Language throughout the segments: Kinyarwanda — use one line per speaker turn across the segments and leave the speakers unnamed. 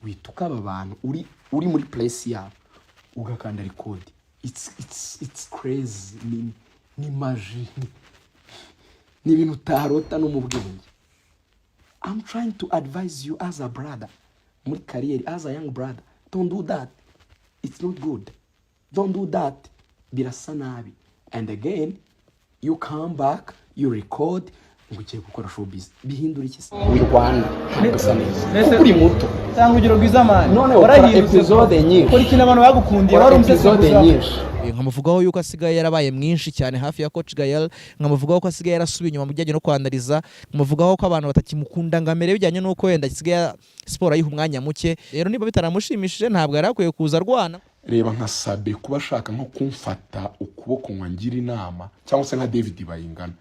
wituka aba bantu uri muri place yabo ugakanda record. It's crazy. Ni maji, ni ibintu utarota no mu bwenge. I'm trying to advise you as a brother, muri career, as a young brother. Don't do that. It's not good. Don't do that. Birasa nabi. And again, you come back, you record, ugiye gukora showbiz. Bihindura iki se? Wirwana. Gusa neza. Uri muto.
Cyangwa ugiro gwizamana.
None ukora episode nyinshi.
Kuri kina abantu bagukundiye wari
episode nyinshi.
Nkamuvugaho yuko asigaye yarabaye mwinshi cyane hafi ya Coach Gael, nkamuvugaho ko asigaye yarasubiye inyuma mu bijyanye no kwandariza, nkamuvugaho ko abantu batakimukunda ngamere bijyanye nuko wenda asigaye sport ayiha umwanya muke. Rero niba bitaramushimishije ntabwo yarakwiye kuza rwana.
Reba nka Sabe kuba ashaka nko kumfata ukuboko ngira inama, cyangwa se nka David Bayingana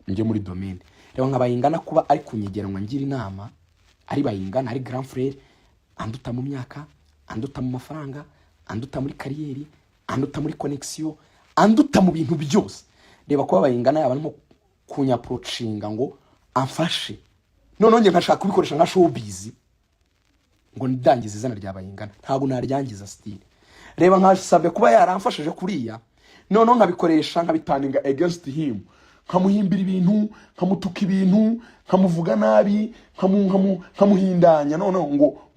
nje muri domaine.
Reba nka Bayingana kuba ari kunyegera ngira inama, ari Bayingana ari grand frère, anduta mu myaka, anduta mu mafaranga, anduta muri kariyeri, anduta muri connection, anduta mu bintu byose. Reba kuba Bayingana yabantu kunya approachinga ngo amfashe. None nge nkashaka kubikoresha nka showbiz ngo ndangize izina rya Bayingana. Ntabwo naryangiza style. Reba nka Sabe kuba yaramfashije kuriya, none nkabikoresha nkabitaninga against him, nkamuhimbira ibintu, nkamutuka ibintu, nkamuvuga nabi, nkamuhindanya, none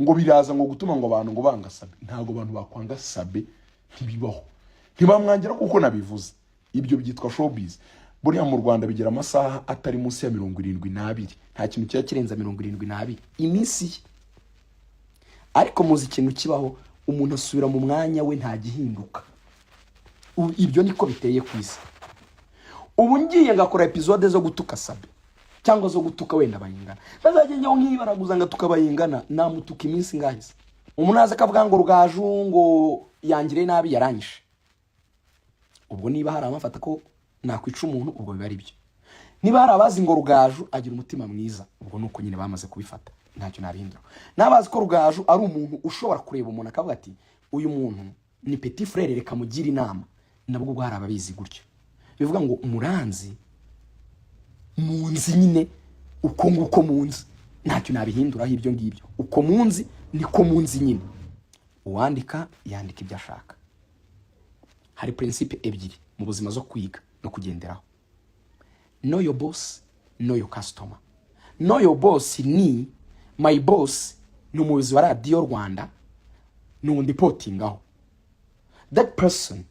ngo biraza ngo gutuma ngo abantu ngo banga Sabe. Ntago abantu bakwanga Sabe, ntibibaho. Ntibamwangira kuko nabivuze. Ibyo byitwa showbiz. Buriya mu Rwanda bigira amasaha atari munsi ya 72. Nta kintu cya kirenza 72 iminsi. Ariko muzi ikintu kibaho, umuntu asubira mu mwanya we nta gihinduka. Ibyo niko biteye kwisi. Ubu ngiye ngakora episode zo gutuka Sabe cyangwa zo gutuka wenda Bayingana, bazajye njyewe nkibaraguza ngatuka Bayingana, namutuka iminsi ngahise. Umuntu aza akavuga ngo Rugaju ngo yangire nabi yaranyishe. Ubwo niba hari amafata ko nakwica umuntu, ubwo biba ari byo. Niba hari abazi ngo Rugaju agira umutima mwiza, ubwo nuko nyine bamaze kubifata, ntacyo nabihindura. Nabazi ko Rugaju ari umuntu ushobora kureba umuntu akavuga ati uyu muntu ni petit frère reka mugira inama, nabwo ubwo hari ababizi gutyo. Bivuga ngo umuranzi munzi nyine uko nguko munzi, ntacyo nabihindura ibyo ngibyo. Uko munzi niko munzi nyine. Uwandika yandika ibyo ashaka. Hari principe ebyiri mu buzima zo kwiga no kugenderaho. Know your boss, know your customer. Know your boss ni my boss ni umuyobozi wa Radio Rwanda n'undi potingaho. That person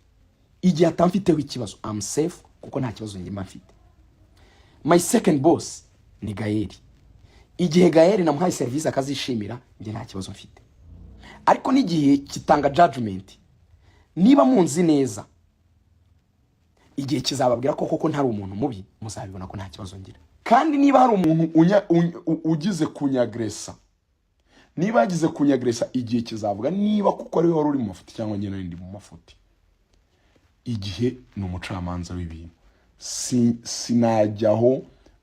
igihe atamfiteho ikibazo, I'm safe kuko nta kibazo njye mfite. My second boss ni Gael. Igihe Gael namuhaye service akazishimira, njye nta kibazo mfite. Ariko n'igihe kitanga judgment, niba munzi neza, igihe kizababwira ko koko ntari umuntu mubi, muzabibona ko nta kibazo ngira. Kandi niba hari umuntu ugize kunyagresa, niba yagize kunyagresa, igihe kizavuga niba kuko ari we wari uri mu mafuti cyangwa njye nari ndi mu mafuti. Igihe ni umucamanza w'ibintu. Sinajyaho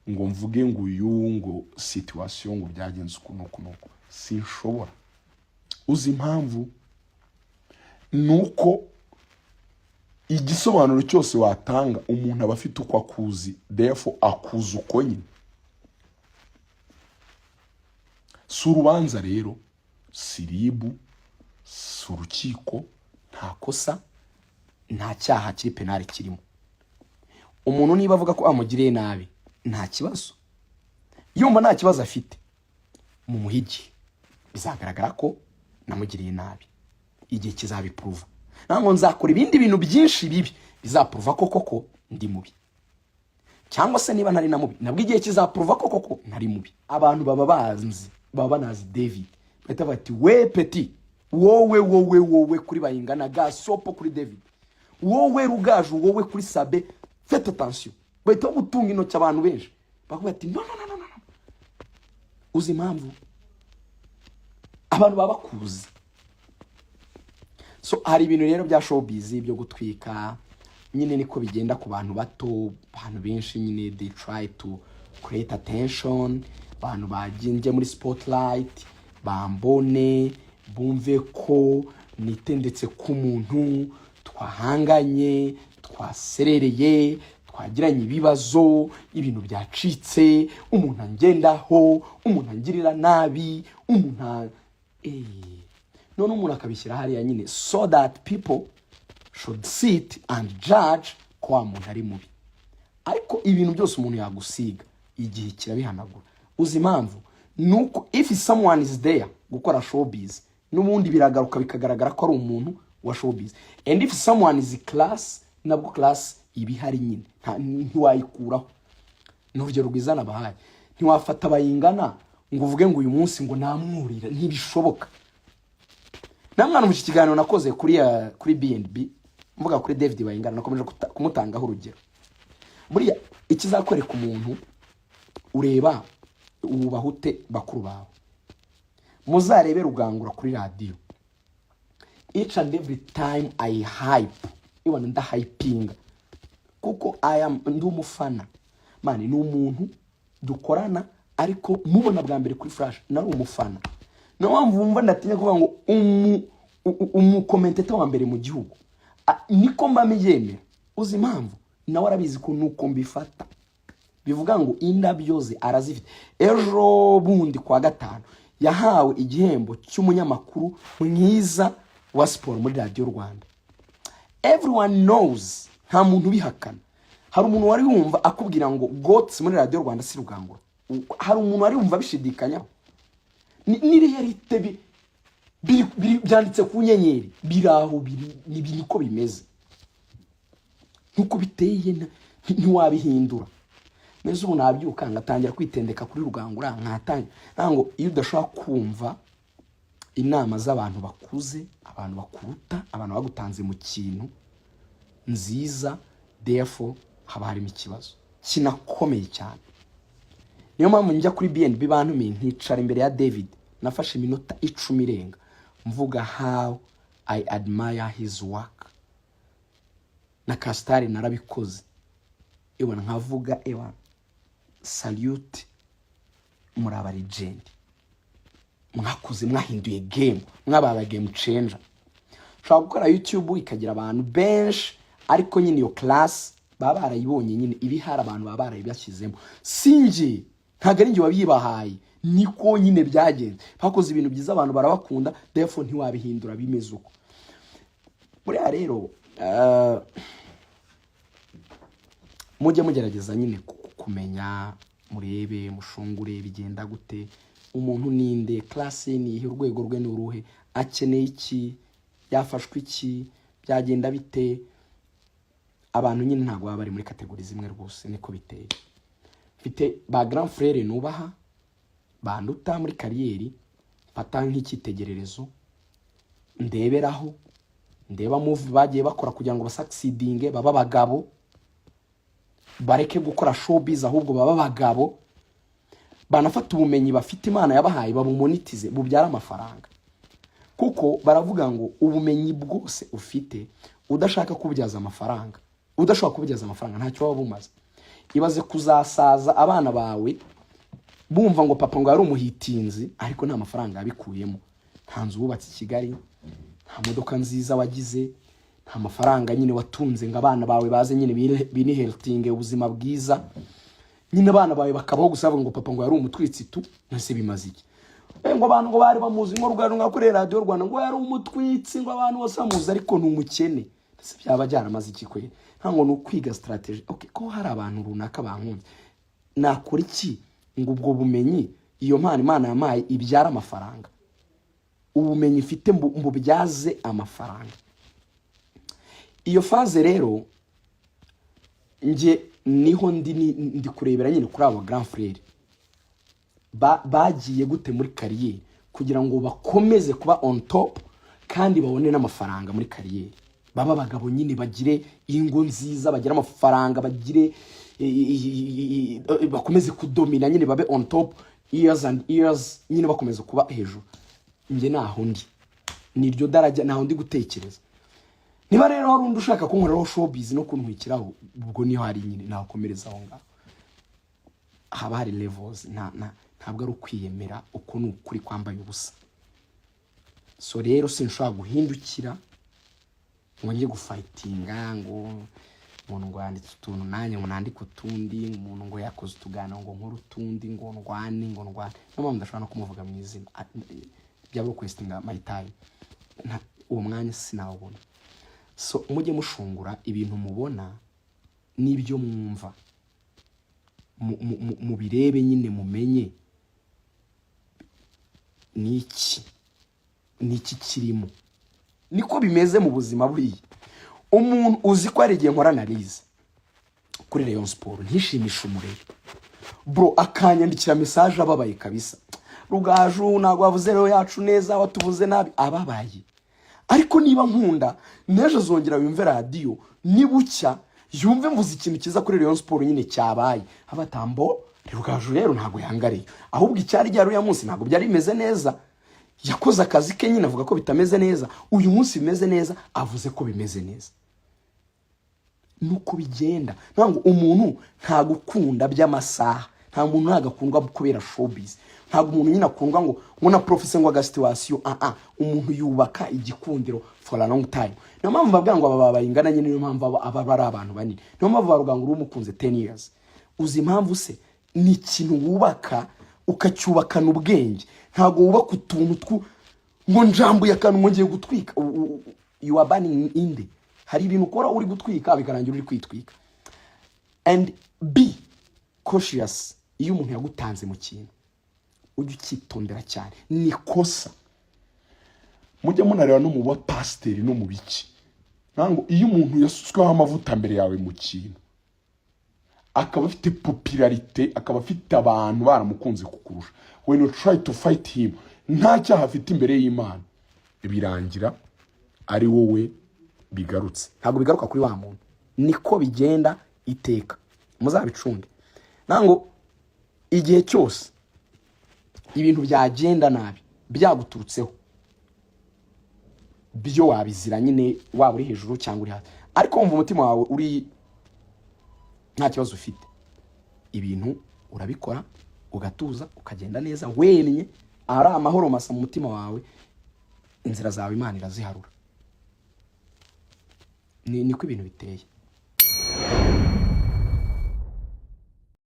ngo mvuge ngo uyu ngo situation ngo byagenze ukuntu. Sinshobora. Uzi impamvu? Nuko igisobanuro cyose watanga umuntu aba afite uko akuzi, therefore akuza uko nyine. Surubanza rero siribu surukiko nta kosa nta cyaha kiri penali kirimo. Umuntu niba avuga ko amugiriye nabi nta kibazo, yumva nta kibazo afite, mu muhigi bizagaragara ko namugiriye nabi. Igihe kizabiprova. Nango nzakora ibindi bintu byinshi bibi bizaprova ko koko ndi mubi. Cyangwa se niba ntari na mubi, nabwo igihe kizaprova ko koko ntari mubi. Abantu baba banzi, baba banazi David. Bahita bati we petit, wowe kuri Bayingana, Gasopo kuri David. Wowe Rugaju, wowe kuri Sabe. Faites attention. Bahita gutunga intoki abantu benshi. Bakubwira ati no. Uzi impamvu? Abantu baba bakuzi. So hari ibintu rero bya showbiz byo gutwika nyine niko bigenda ku bantu bato, abantu benshi nyine they try to create attention, abantu baginje muri spotlight, bambone, bumve ko nitendetse ku muntu, twahanganye, twaserereye, twagiranye ibibazo, ibintu byacitse, umuntu angendaho, umuntu angirira nabi, umuntu none umuntu akabishyira hariya nyine so that people should sit and judge ko wa muntu ari mubi. Ariko ibintu byose umuntu yagusiga igihe kirabihanagura. Uzi impamvu nuko if someone is there gukora showbiz n'ubundi biragaruka bikagaragara ko ari umuntu wa showbiz, and if someone is class nabwo class ibihari nyine ntiwayikuraho. N'urugero rwiza nabahaye, ntiwafata Bayingana ngo uvuge ngo uyu munsi ngo namwurira, ntibishoboka. Namwana mu kiganiro nakoze kuri BNB mvuga kuri David Bayingana, nakomeje kumutangaho urugero. Buriya ikizakwereka umuntu ureba ubahute bakuru bawe, muzarebe Rugangura kuri radio. Each and every time I hype, ibona ndahypinga kuko ndi umufana mani, ni umuntu dukorana ariko mubona bwa mbere kuri Flash nari umufana. No wumva ndatinya kuvuga ngo commentator wa mbere mu gihugu niko mbamiyemera. Uzi impamvu nawe arabizi ko nuko mbifata, bivuga ngo indabyoze arazifite. Ejo bundi kwa gatanu yahawe igihembo cy'umunyamakuru mwiza wa sport muri Radio Rwanda. Everyone knows, nta muntu bihakana. Hari umuntu wari wumva akubwira ngo goats muri Radio Rwanda si Rugangura? Hari umuntu wari wumva bishidikanyaho? Ni realite byanditse ku nyenyeri, biraho niko bimeze, nkuko biteye ntiwabihindura. Neza ubu nabyuka ngatangira kwitendeka kuri Rugangura, nkatangira ngo iyo udashaka kumva inama z'abantu bakuze, abantu bakuruta, abantu bagutanze mu kintu nziza, therefore haba harimo ikibazo kinakomeye cyane. Niyo mpamvu njya kuri BNB bantumiye nkicara imbere ya David, nafashe iminota 10 irenga mvuga how I admire his work. Na Kastari narabikoze, ibona nkavuga salute muri aba legend, mwakoze mwahinduye game, mwababa game changer. Ushobora gukora YouTube ikagira abantu benshi ariko nyine iyo class baba barayibonye nyine ibihara abantu baba barayibashyizemo. Sinje ntago ari nje wabibahaye, niko nyine byagenze. Bakoze ibintu byiza abantu barabakunda, therefore ntiwabihindura bimeze uko. Buriya rero mujye mugerageza nyine kumenya, murebe mushungure bigenda gute, umuntu ninde, class ni urwego rwe n'uruhe, akeneye iki, yafashwe iki, byagenda bite. Abantu nyine ntago baba bari muri kategori zimwe rwose, niko biteye. Mfite ba grand frère nubaha banduta muri kariyeri, pata nk'ikitegererezo ndeberaho, ndeba move bagiye bakora kugira ngo basucceedinge, baba bagabo, bareke gukora showbiz ahubwo baba bagabo, banafata ubumenyi bafite Imana yabahaye babumonetize bubyara amafaranga. Kuko baravuga ngo ubumenyi bwose ufite udashaka kubyaza amafaranga, udashaka kubyaza amafaranga ntacyo waba bumaze. Ibaze kuzasaza abana bawe bumva ngo papa ngo ari umuhitinzi ariko nta mafaranga yabikuyemo, nta nzu wubatse i Kigali, nta modoka nziza wagize, nta mafaranga nyine watunze ngo abana bawe baze nyine bini healthing ubuzima bwiza, nyine abana bawe bakabaho gusa ngo papa ngo yari umutwitsi tu, nase bimaze iki. Ngo abantu ngo bari bamuzi ngo Rugano ngakorera Radio Rwanda ngo yari umutwitsi ngo abantu bose bamuzi ariko n'umukene. Nase byaba byaramaze iki kwe? Ntango no kwiga strategy. Okay, ko hari abantu runaka bankunze, nakora iki ngo ubwo bumenyi iyo Imana yamaye ibyara amafaranga, ubumenyi ifite mbubyaze amafaranga. Iyo phase rero nje niho ndi kurebera nyine kuri abo grand frère bagiye gute muri kariyeri kugira ngo bakomeze kuba on top kandi babone n'amafaranga muri kariyeri. Baba bagabo nyine bagire ingo nziza, bagira amafaranga, bagire bakomeze kudomina nyine babe on top years and years, nyine bakomeze kuba hejuru. Nje naho ndi niryo daraja, naho ndi gutekereza. Niba rero hari undi ushaka kunkoreraho showbiz no kuntwikiraho, ubwo niho hari nyine nakomereza aho ngaho. Haba hari levels, ntabwo ari ukwiyemera uko n'ukuri kwambaye ubusa. So rero sinshobora guhindukira ngo ngiye gufightinga ngo umuntu ngo yanditse utuntu nanjye ngo nandike utundi, umuntu ngo yakoze utugana ngo nkuru utundi ngo ndwane. N'abantu ndashobora no kumuvuga mu izina. bya requestinga my time uwo mwanya sinawubona. So mujye mushungura ibintu mubona n'ibyo mwumva mu birebe nyine mumenye niki kirimo. Niko bimeze mu buzima buriya. Umuntu uzi ko ari igihe nkora analize kuri Rayon Sport ntishimisha umurere bro, akanyandikira message ababaye kabisa, Rugaju ntabwo wavuze rero yacu neza, watuvuze nabi, ababaye. Ariko niba nkunda neje zongera yumve radio nibucya yumve mvuze ikintu kiza kuri Rayon Sport nyine cyabaye, abatambo Rugaju rero ntabwo yangariye, ahubwo icyari ryari uyu munsi ntabwo byari bimeze neza, yakoze akazi ke nyine avuga ko bitameze neza, uyu munsi bimeze neza avuze ko bimeze neza. Nuko bigenda. Ntango umuntu nta gukunda by'amasaha, nta muntu nagakundwa kubera showbiz, ntabwo umuntu nyine akundwa ngo na professeur ngo agasituation. Umuntu yubaka igikundiro for a long time. Niyo mpamvu bavuga ngo aba bayingana nyine, niyo mpamvu aba bari abantu banini, niyo mpamvu bavuga ngo urumukunze 10 years. Uzi impamvu se ni ikintu wubaka ukacyubakana ubwenge, ntago wubaka utuntu ngo njambuye akantu ngiye gutwika. You are burning in the, hari ibintu ukora uri gutwika bikarangira uri kwitwika. And be cautious iyo umuntu yagutanze mu kintu, ujye ukitondera cyane, ni kosa.
Mujye munareba no mu pastor no mu biki, ntango iyo umuntu yasutsweho amavuta mbere yawe mu kintu akaba afite popularité, akaba afite abantu baramukunze kukurusha, when you try to fight him nta cyaha afite imbere y'Imana, birangira ari wowe bigarutse.
Ntabwo bigaruka kuri wa muntu, niko bigenda iteka. Muzabicunge nango igihe cyose ibintu byagenda nabi byaguturutseho, byo wabizira nyine, waba uri hejuru cyangwa uri hasi, ariko wumva umutima wawe uri nta kibazo ufite, ibintu urabikora ugatuza ukagenda neza wenye, ari amahoro masa mu mutima wawe, inzira zawe Imana iraziharura. Niko ibintu biteye.